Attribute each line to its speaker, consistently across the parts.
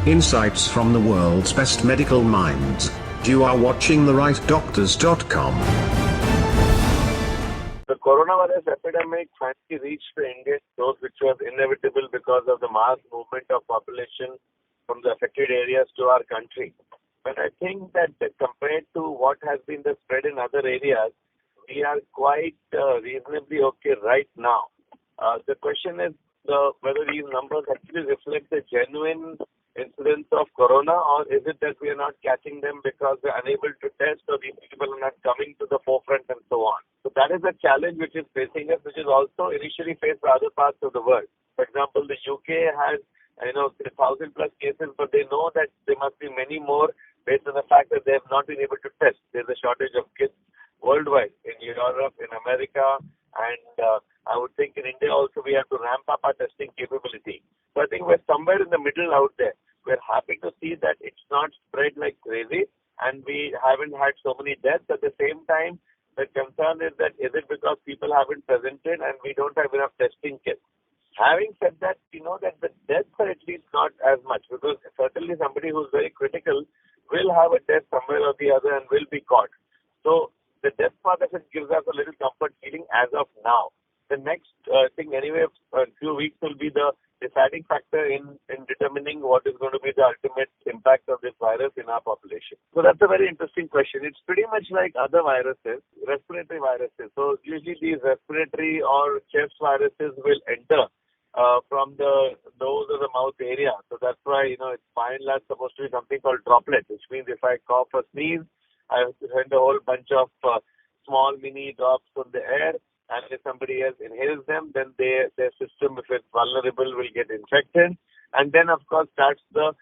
Speaker 1: Insights from the world's best medical minds. You are watching therightdoctors.com.
Speaker 2: The coronavirus epidemic finally reached the Indian shores, which was inevitable because of the mass movement of population from the affected areas to our country. But I think that compared to what has been the spread in other areas, we are quite reasonably okay right now. The question is whether these numbers actually reflect the genuine incidence of corona, or is it that we are not catching them because we're unable to test, or these people are not coming to the forefront and so on. So that is a challenge which is facing us, which is also initially faced by other parts of the world. For example, the UK has 1,000 plus cases, but they know that there must be many more based on the fact that they have not been able to test. There's a shortage of kits worldwide, in Europe, in America, and I would think in India also we have to ramp up our testing capability. So I think we're somewhere in the middle out there. We're happy to see that it's not spread like crazy and we haven't had so many deaths. At the same time, the concern is that is it because people haven't presented and we don't have enough testing kits? Having said that, we know that the deaths are at least not as much, because certainly somebody who's very critical will have a death somewhere or the other and will be caught. So the death part of it gives us a little comfort feeling as of now. The next thing anyway, a few weeks will be the deciding factor in determining what is going to be the ultimate impact of this virus in our population. So that's a very interesting question. It's pretty much like other viruses, respiratory viruses. So usually these respiratory or chest viruses will enter from the nose or the mouth area. So that's why, it's by and large supposed to be something called droplets, which means if I cough or sneeze, I have to send a whole bunch of small mini drops from the air. And if somebody else inhales them, then their system, if it's vulnerable, will get infected. And then, of course, starts the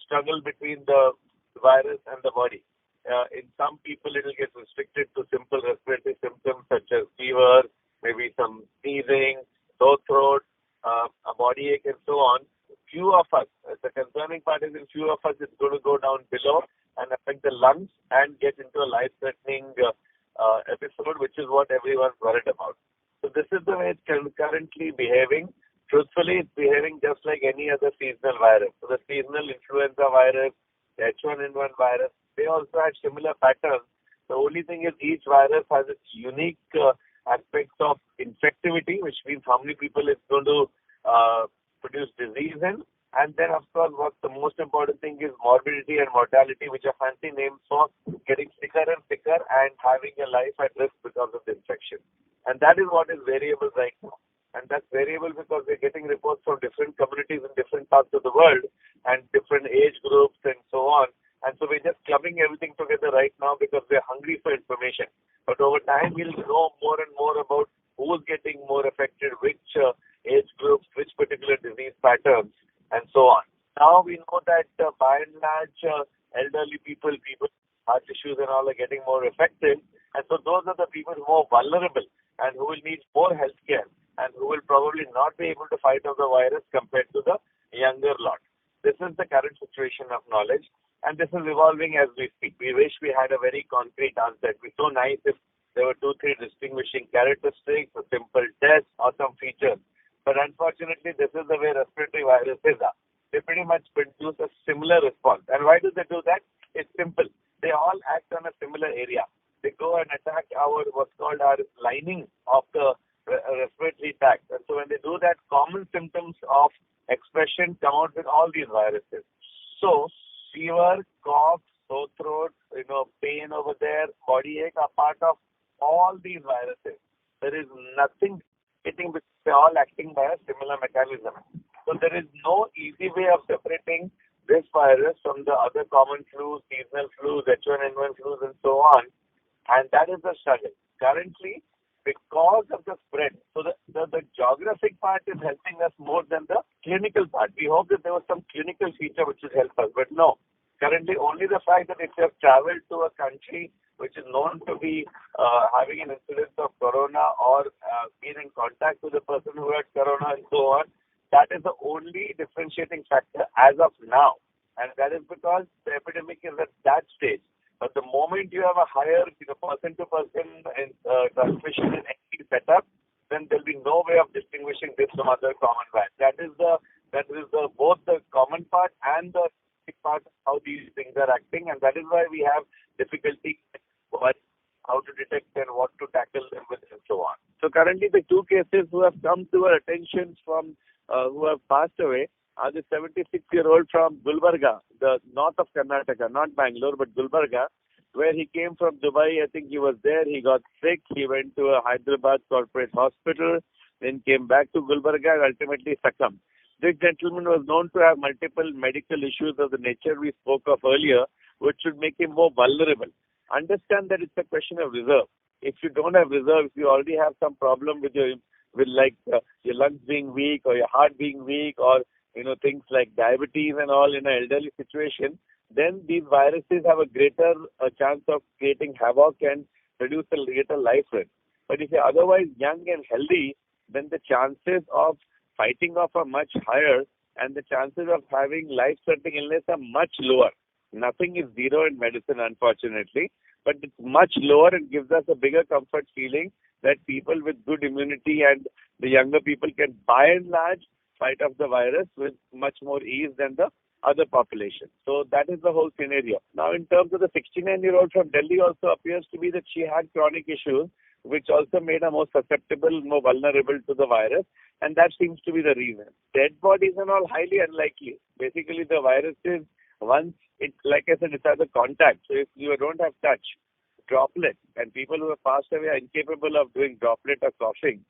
Speaker 2: struggle between the virus and the body. In some people, it will get restricted to simple respiratory symptoms such as fever, maybe some sneezing, sore throat, a body ache, and so on. Few of us, the concerning part is in few of us, it's going to go down below and affect the lungs and get into a life-threatening episode, which is what everyone's worried about. So this is the way it's currently behaving. Truthfully, it's behaving just like any other seasonal virus. So the seasonal influenza virus, the H1N1 virus, they also had similar patterns. The only thing is each virus has its unique aspects of infectivity, which means how many people it's going to produce disease in. And then, of course, what the most important thing is morbidity and mortality, which are fancy names for getting sicker and sicker and having a life at risk because of the infection. And that is what is variable right now. And that's variable because we're getting reports from different communities in different parts of the world and different age groups and so on. And so we're just clubbing everything together right now because we're hungry for information. But over time, we'll know more and more about who's getting more affected, which age groups, which particular disease patterns, and so on. Now we know that by and large, elderly people with heart issues and all are getting more affected. And so those are the people who are vulnerable and who will need more health care and who will probably not be able to fight off the virus compared to the younger lot. This is the current situation of knowledge, and this is evolving as we speak. We wish we had a very concrete answer. It would be so nice if there were 2-3 distinguishing characteristics, a simple test, or some features. But unfortunately, this is the way respiratory viruses are. They pretty much produce a similar response. And why do they do that? It's simple. They all act on a similar area. They go and attack what's called our lining of the respiratory tract. And so when they do that, common symptoms of expression come out with all these viruses. So fever, cough, sore throat, pain over there, body ache are part of all these viruses. There is nothing because they're all acting by a similar mechanism. So there is no easy way of separating this virus from the other common flus, seasonal flus, H1N1 flus, and so on. And that is the struggle. Currently, because of the spread, so the geographic part is helping us more than the clinical part. We hope that there was some clinical feature which would help us, but no. Currently, only the fact that if you have traveled to a country which is known to be having an incidence of corona or been in contact with a person who had corona and so on, that is the only differentiating factor as of now. And that is because the epidemic is at that stage. But the moment you have a higher person-to-person transmission in any setup, then there'll be no way of distinguishing this from other common variants. That is both the common part and the that is why we have difficulty what how to detect and what to tackle them with and so on. So currently the two cases who have come to our attention from who have passed away are the 76-year-old from Gulbarga, the north of Karnataka, not Bangalore, but Gulbarga, where he came from Dubai. I think he was there. He got sick. He went to a Hyderabad corporate hospital, then came back to Gulbarga and ultimately succumbed. This gentleman was known to have multiple medical issues of the nature we spoke of earlier, which should make him more vulnerable. Understand that it's a question of reserve. If you don't have reserve, if you already have some problem with your lungs being weak or your heart being weak or things like diabetes and all in an elderly situation, then these viruses have a greater chance of creating havoc and produce a greater life risk. But if you're otherwise young and healthy, then the chances of fighting off are much higher and the chances of having life-threatening illness are much lower. Nothing is zero in medicine, unfortunately, but it's much lower and gives us a bigger comfort feeling that people with good immunity and the younger people can, by and large, fight off the virus with much more ease than the other population. So that is the whole scenario. Now, in terms of the 69-year-old from Delhi, also appears to be that she had chronic issues, which also made her more susceptible, more vulnerable to the virus, and that seems to be the reason. Dead bodies and all highly unlikely. Basically, the virus is, once it, like I said, it's as a contact. So if you don't have touch, droplet, and people who have passed away are incapable of doing droplet or coughing,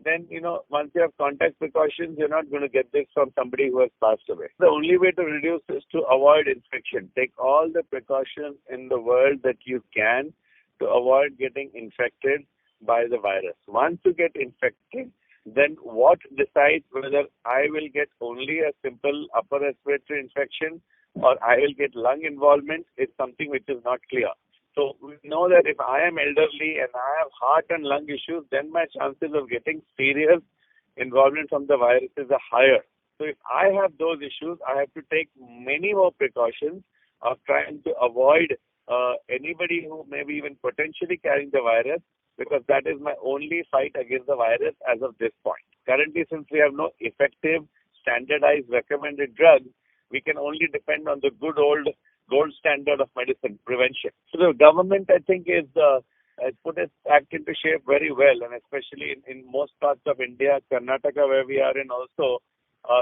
Speaker 2: then, once you have contact precautions, you're not going to get this from somebody who has passed away. The only way to reduce is to avoid infection. Take all the precautions in the world that you can to avoid getting infected by the virus. Once you get infected, then what decides whether I will get only a simple upper respiratory infection or I will get lung involvement is something which is not clear. So we know that if I am elderly and I have heart and lung issues, then my chances of getting serious involvement from the viruses are higher. So if I have those issues, I have to take many more precautions of trying to avoid anybody who may be even potentially carrying the virus, because that is my only fight against the virus as of this point. Currently, since we have no effective, standardized, recommended drugs, we can only depend on the good old gold standard of medicine, prevention. So the government, I think, has put its act into shape very well, and especially in most parts of India, Karnataka, where we are in also,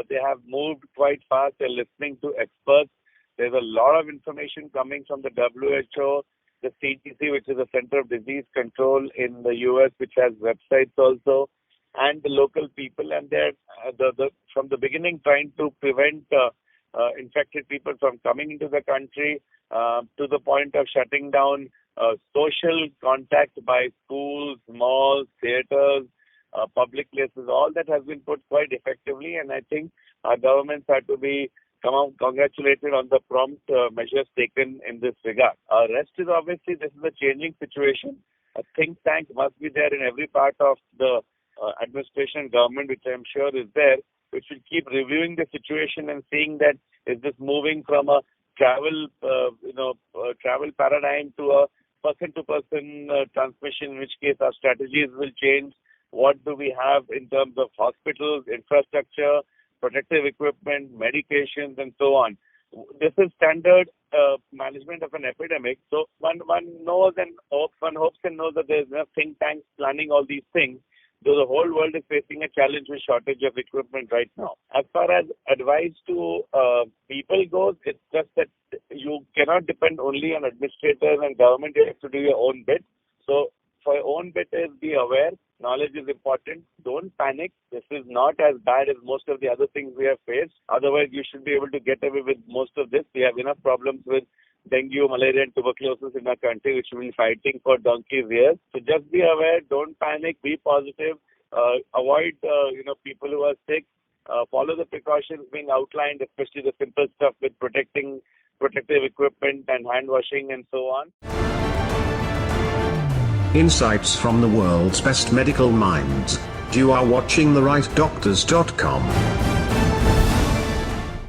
Speaker 2: they have moved quite fast. They're listening to experts. There's a lot of information coming from the WHO, the CDC, which is the Center of Disease Control in the US, which has websites also, and the local people, and they're from the beginning trying to prevent infected people from coming into the country, to the point of shutting down social contact by schools, malls, theaters, public places. All that has been put quite effectively, and I think our governments have to be congratulated on the prompt measures taken in this regard. Rest is obviously, this is a changing situation. A think tank must be there in every part of the administration, government, which I'm sure is there, which will keep reviewing the situation and seeing that is this moving from a travel paradigm to a person-to-person transmission, in which case our strategies will change. What do we have in terms of hospitals, infrastructure, protective equipment, medications, and so on. This is standard management of an epidemic. So one knows and hopes and knows that there is enough think tanks planning all these things, though the whole world is facing a challenge with shortage of equipment right now. As far as advice to people goes, it's just that you cannot depend only on administrators and government. You have to do your own bit. So for your own bit is be aware. Knowledge is important. Don't panic. This is not as bad as most of the other things we have faced. Otherwise, you should be able to get away with most of this. We have enough problems with dengue, malaria, and tuberculosis in our country, which we'll be fighting for donkey's years. So just be aware. Don't panic. Be positive. Avoid, people who are sick. Follow the precautions being outlined, especially the simple stuff with protective equipment and hand washing and so on.
Speaker 1: Insights from the world's best medical minds. You are watching therightdoctors.com.